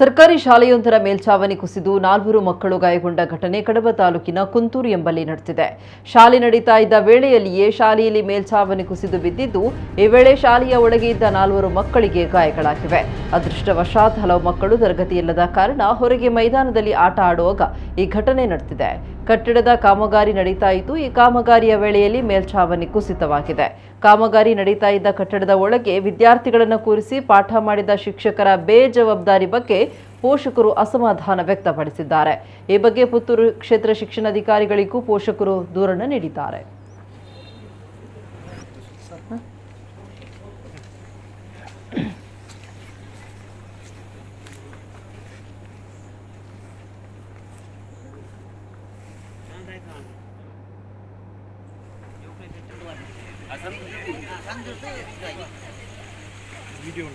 ಸರ್ಕಾರಿ ಶಾಲೆಯೊಂದರ ಮೇಲ್ಛಾವಣಿ ಕುಸಿದು 4 ಮಕ್ಕಳು ಗಾಯಗೊಂಡ ಘಟನೆ ಕಡಬ ತಾಲೂಕಿನ ಕುಂತೂರು ಎಂಬಲ್ಲಿ ನಡೆದಿದೆ. ಶಾಲೆ ನಡೀತಾ ಇದ್ದ ವೇಳೆಯಲ್ಲಿಯೇ ಶಾಲೆಯಲ್ಲಿ ಮೇಲ್ಛಾವಣಿ ಕುಸಿದು ಬಿದ್ದಿದ್ದು, ಈ ವೇಳೆ ಶಾಲೆಯ ಒಳಗೆ ಇದ್ದ 4 ಮಕ್ಕಳಿಗೆ ಗಾಯಗಳಾಗಿವೆ. ಅದೃಷ್ಟವಶಾತ್ ಹಲವು ಮಕ್ಕಳು ತರಗತಿಯಿಲ್ಲದ ಕಾರಣ ಹೊರಗೆ ಮೈದಾನದಲ್ಲಿ ಆಟ ಆಡುವಾಗ ಈ ಘಟನೆ ನಡೆದಿದೆ. ಕಟ್ಟಡದ ಕಾಮಗಾರಿ ನಡೀತಾ ಇದ್ದು, ಈ ಕಾಮಗಾರಿಯ ವೇಳೆಯಲ್ಲಿ ಮೇಲ್ಛಾವಣಿ ಕುಸಿತವಾಗಿದೆ. ಕಾಮಗಾರಿ ನಡೀತಾ ಇದ್ದ ಕಟ್ಟಡದ ಒಳಗೆ ವಿದ್ಯಾರ್ಥಿಗಳನ್ನು ಕೂರಿಸಿ ಪಾಠ ಮಾಡಿದ ಶಿಕ್ಷಕರ ಬೇಜವಾಬ್ದಾರಿ ಬಗ್ಗೆ ಪೋಷಕರು ಅಸಮಾಧಾನ ವ್ಯಕ್ತಪಡಿಸಿದ್ದಾರೆ. ಈ ಬಗ್ಗೆ ಪುತ್ತೂರು ಕ್ಷೇತ್ರ ಶಿಕ್ಷಣಾಧಿಕಾರಿಗಳಿಗೂ ಪೋಷಕರು ದೂರನ್ನು ನೀಡಿದ್ದಾರೆ. video